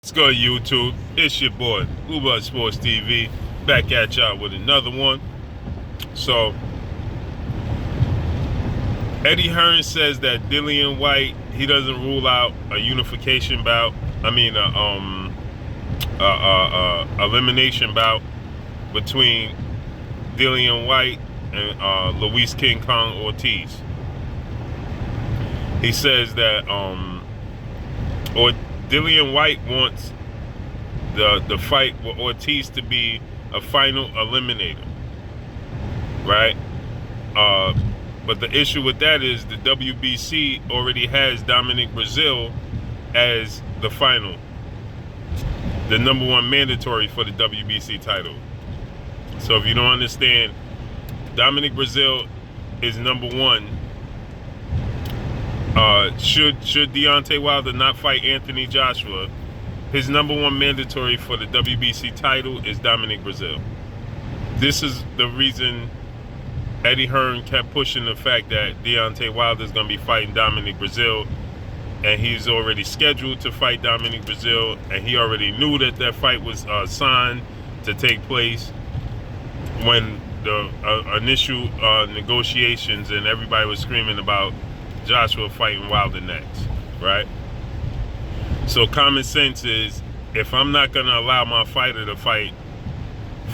Let's go YouTube. It's your boy, PUBLEV Sports TV, back at y'all with another one. So, Eddie Hearn says that Dillian Whyte, he doesn't rule out a unification bout. Elimination bout between Dillian Whyte and Luis King Kong Ortiz. He says that Dillian Whyte wants the fight with Ortiz to be a final eliminator, right? But the issue with that is the WBC already has Dominic Brazil as the final, the number one mandatory for the WBC title. So if you don't understand, Dominic Brazil is number one. Should Deontay Wilder not fight Anthony Joshua, his number one mandatory for the WBC title is Dominic Brazil. This is the reason Eddie Hearn kept pushing the fact that Deontay Wilder is going to be fighting Dominic Brazil, and he's already scheduled to fight Dominic Brazil, and he already knew that that fight was signed to take place when the initial negotiations and everybody was screaming about Joshua fighting Wilder next, right? So common sense is, if I'm not going to allow my fighter to fight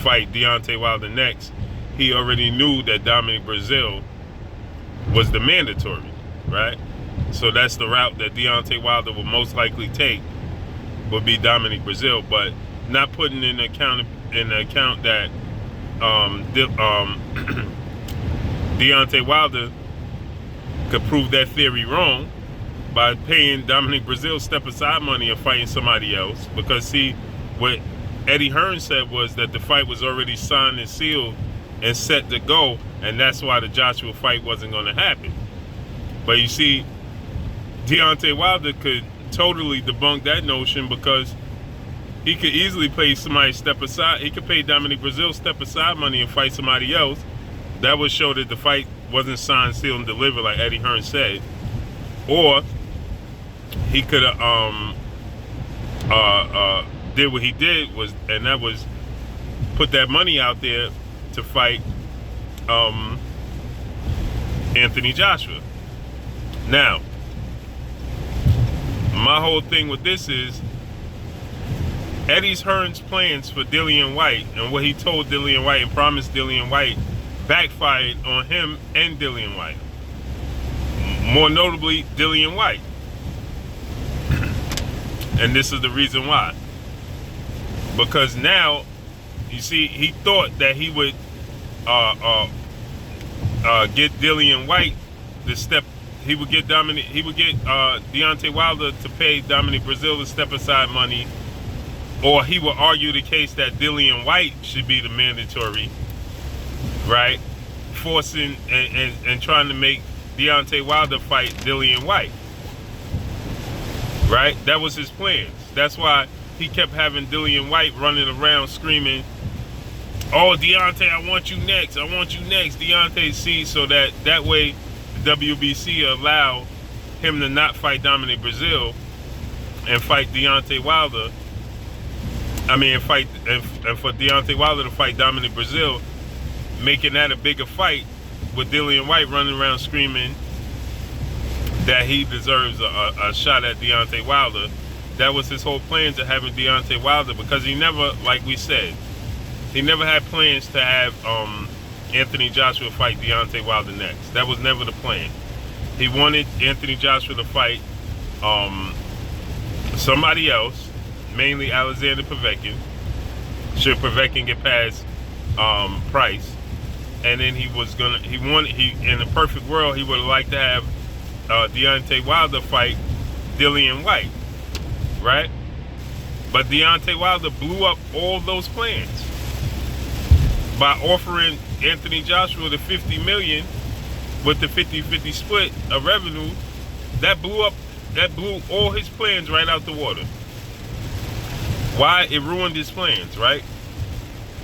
Deontay Wilder next, he already knew that Dominic Brazil was the mandatory, right? So that's the route that Deontay Wilder will most likely take, would be Dominic Brazil, but not putting in account that Deontay Wilder could prove that theory wrong by paying Dominic Brazil step-aside money and fighting somebody else. Because, see, what Eddie Hearn said was that the fight was already signed and sealed and set to go, and that's why the Joshua fight wasn't going to happen. But you see, Deontay Wilder could totally debunk that notion, because he could easily pay somebody step-aside. He could pay Dominic Brazil step-aside money and fight somebody else. That would show that the fight wasn't signed, sealed, and delivered like Eddie Hearn said. Or he could have did what he did, and that was put that money out there to fight Anthony Joshua. Now, my whole thing with this is Eddie Hearn's plans for Dillian Whyte and what he told Dillian Whyte and promised Dillian Whyte backfired on him and Dillian Whyte. More notably, Dillian Whyte. And this is the reason why. Because now, you see, he thought that he would get Dillian Whyte the step. He would get Deontay Wilder to pay Dominic Brazil the step-aside money, or he would argue the case that Dillian Whyte should be the mandatory, right? Forcing and trying to make Deontay Wilder fight Dillian Whyte, right? That was his plans. That's why he kept having Dillian Whyte running around screaming, "Oh, Deontay, I want you next. I want you next, Deontay." See, so that way the WBC allow him to not fight Dominic Brazil and fight Deontay Wilder. And for Deontay Wilder to fight Dominic Brazil, making that a bigger fight, with Dillian Whyte running around screaming that he deserves a shot at Deontay Wilder. That was his whole plan, to having Deontay Wilder, because he never, like we said, he never had plans to have Anthony Joshua fight Deontay Wilder next. That was never the plan. He wanted Anthony Joshua to fight somebody else, mainly Alexander Povetkin, should Povetkin get past Price. And then in the perfect world, he would have liked to have Deontay Wilder fight Dillian Whyte, right? But Deontay Wilder blew up all those plans by offering Anthony Joshua the $50 million with the 50-50 split of revenue. That blew all his plans right out the water. Why? It ruined his plans, right?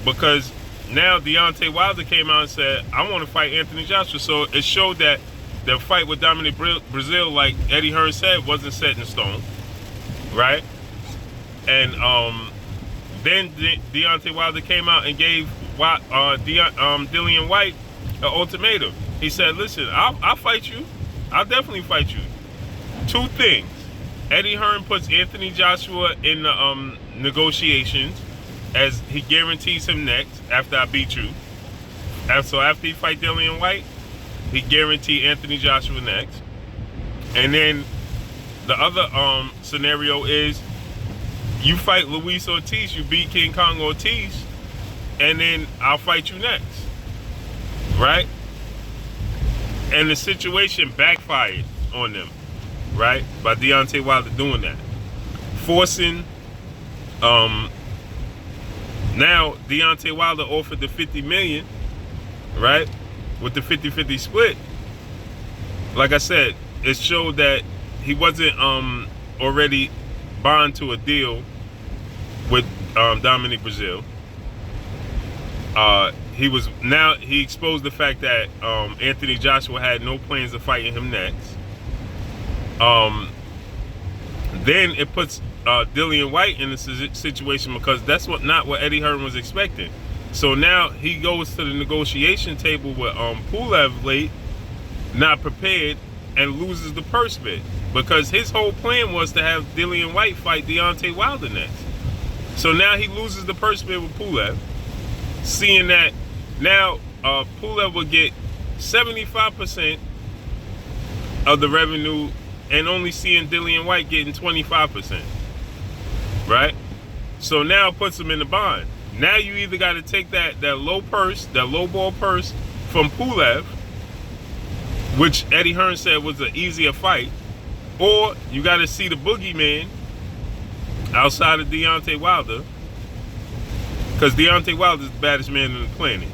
Because now Deontay Wilder came out and said, "I want to fight Anthony Joshua." So it showed that the fight with Dominic Brazil, like Eddie Hearn said, wasn't set in stone, right? And then Deontay Wilder came out and gave Dillian Whyte an ultimatum. He said, listen, I'll fight you. I'll definitely fight you. Two things. Eddie Hearn puts Anthony Joshua in the negotiations, as he guarantees him next after I beat you. And so after he fight Dillian Whyte, he guaranteed Anthony Joshua next. And then the other scenario is you fight Luis Ortiz, you beat King Kong Ortiz, and then I'll fight you next. Right? And the situation backfired on them, right? By Deontay Wilder doing that. Forcing, now Deontay Wilder offered the $50 million, right? With the 50-50 split. Like I said, it showed that he wasn't already bound to a deal with Dominic Brazil. He exposed the fact that Anthony Joshua had no plans of fighting him next. Then it puts Dillian Whyte in a situation because that's not what Eddie Hearn was expecting. So now he goes to the negotiation table with PUBLEV late, not prepared, and loses the purse bid because his whole plan was to have Dillian Whyte fight Deontay Wilder next. So now he loses the purse bid with PUBLEV, seeing that now PUBLEV will get 75% of the revenue and only seeing Dillian Whyte getting 25%. Right? So now it puts him in the bind. Now you either got to take that low ball purse from PUBLEV, which Eddie Hearn said was an easier fight, or you got to see the boogeyman outside of Deontay Wilder, because Deontay Wilder is the baddest man on the planet.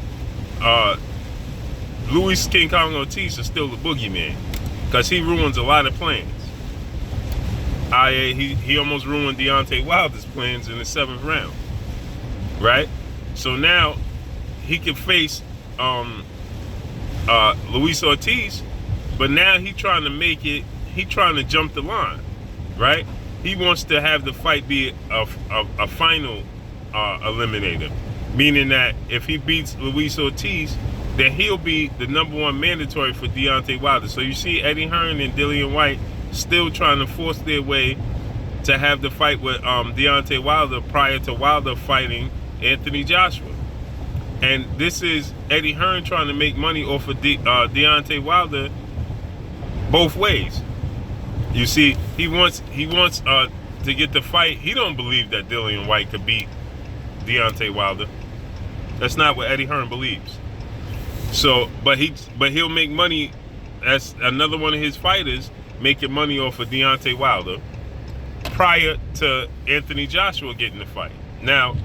Luis King Kong Ortiz is still the boogeyman, because he ruins a lot of plans. He almost ruined Deontay Wilder's plans in the 7th round. Right? So now he can face Luis Ortiz, but now he trying to jump the line. Right? He wants to have the fight be a final eliminator, meaning that if he beats Luis Ortiz, then he'll be the #1 mandatory for Deontay Wilder. So you see Eddie Hearn and Dillian Whyte still trying to force their way to have the fight with Deontay Wilder prior to Wilder fighting Anthony Joshua. And this is Eddie Hearn trying to make money off of Deontay Wilder both ways. You see, he wants to get the fight. He don't believe that Dillian Whyte could beat Deontay Wilder. That's not what Eddie Hearn believes. So, but he'll make money as another one of his fighters making money off of Deontay Wilder prior to Anthony Joshua getting the fight. Now,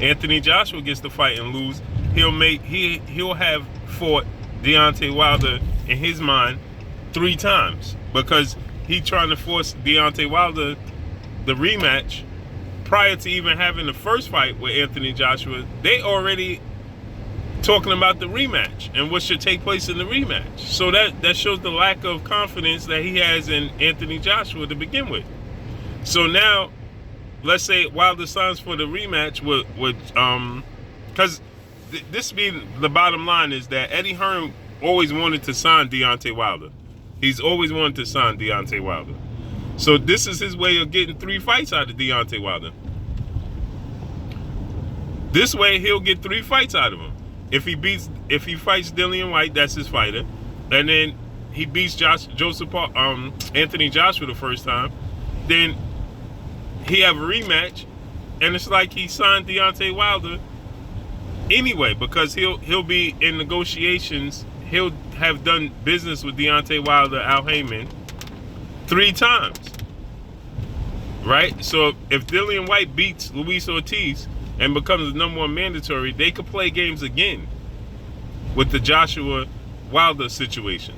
Anthony Joshua gets the fight and lose, he'll have fought Deontay Wilder in his mind 3 times, because he trying to force Deontay Wilder the rematch prior to even having the first fight with Anthony Joshua. They already talking about the rematch and what should take place in the rematch. So that shows the lack of confidence that he has in Anthony Joshua to begin with. So now, let's say Wilder signs for the rematch with because this being the bottom line is that Eddie Hearn always wanted to sign Deontay Wilder. He's always wanted to sign Deontay Wilder. So this is his way of getting 3 fights out of Deontay Wilder. This way he'll get 3 fights out of him. If he fights Dillian Whyte, that's his fighter, and then he beats Anthony Joshua the first time, then he have a rematch, and it's like he signed Deontay Wilder anyway, because he'll be in negotiations. He'll have done business with Deontay Wilder, Al Heyman, 3 times, right? So if Dillian Whyte beats Luis Ortiz and becomes the #1 mandatory, they could play games again with the Joshua Wilder situation.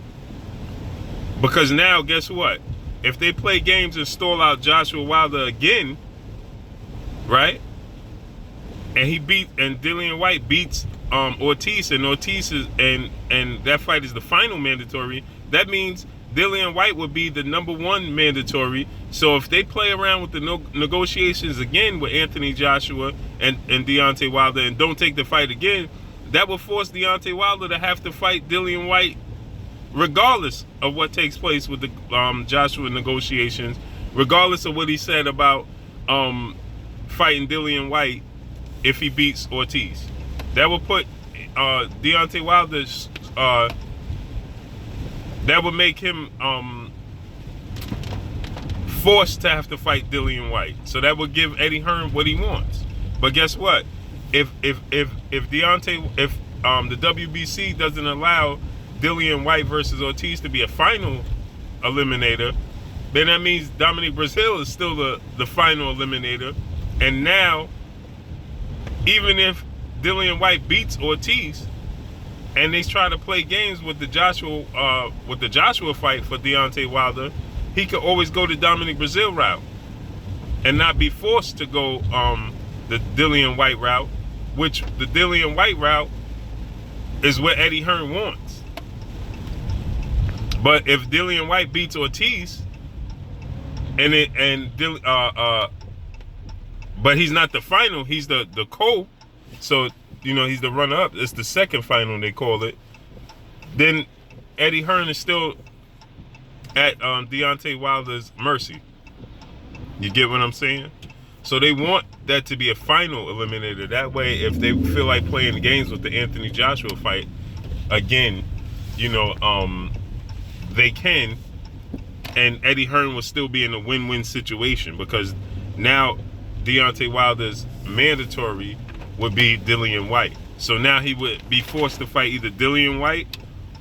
Because now, guess what? If they play games and stall out Joshua Wilder again, right? And Dillian Whyte beats Ortiz, and Ortiz and that fight is the final mandatory. That means Dillian Whyte would be the #1 mandatory. So if they play around with the negotiations again with Anthony Joshua and Deontay Wilder and don't take the fight again, that will force Deontay Wilder to have to fight Dillian Whyte regardless of what takes place with the Joshua negotiations, regardless of what he said about fighting Dillian Whyte if he beats Ortiz. That will put Deontay Wilder's, that would make him forced to have to fight Dillian Whyte. So that would give Eddie Hearn what he wants. But guess what? If Deontay, if the WBC doesn't allow Dillian Whyte versus Ortiz to be a final eliminator, then that means Dominic Breazeale is still the final eliminator. And now, even if Dillian Whyte beats Ortiz, and they try to play games with the Joshua fight for Deontay Wilder, he could always go the Dominic Breazeale route and not be forced to go the Dillian Whyte route, which the Dillian Whyte route is what Eddie Hearn wants. But if Dillian Whyte beats Ortiz, but he's not the final, he's the co, so he's the runner-up. It's the second final, they call it. Then Eddie Hearn is still at Deontay Wilder's mercy. You get what I'm saying? So they want that to be a final eliminator. That way, if they feel like playing games with the Anthony Joshua fight again, they can. And Eddie Hearn will still be in a win-win situation, because now Deontay Wilder's mandatory would be Dillian Whyte. So now he would be forced to fight either Dillian Whyte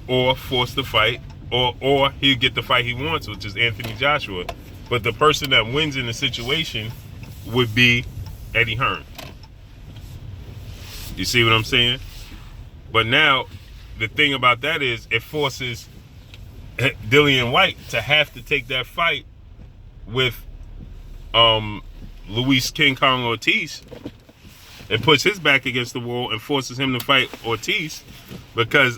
or forced to fight, or he'd get the fight he wants, which is Anthony Joshua. But the person that wins in the situation would be Eddie Hearn. You see what I'm saying? But now, the thing about that is, it forces Dillian Whyte to have to take that fight with Luis King Kong Ortiz. It puts his back against the wall and forces him to fight Ortiz, because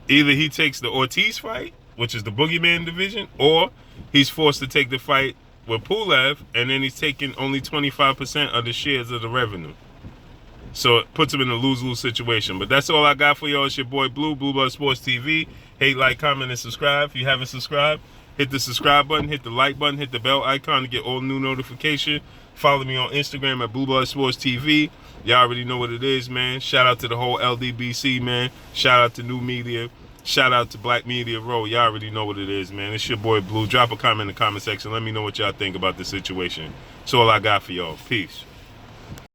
either he takes the Ortiz fight, which is the Boogeyman division, or he's forced to take the fight with PUBLEV, and then he's taking only 25% of the shares of the revenue. So it puts him in a lose-lose situation. But that's all I got for y'all. It's your boy Blue Blood Sports TV. Hate, like, comment, and subscribe. If you haven't subscribed, hit the subscribe button, hit the like button, hit the bell icon to get all new notifications. Follow me on Instagram at Blue Blood Sports TV. Y'all already know what it is, man. Shout out to the whole LDBC, man. Shout out to New Media. Shout out to Black Media Row. Y'all already know what it is, man. It's your boy Blue. Drop a comment in the comment section. Let me know what y'all think about the situation. That's all I got for y'all. Peace.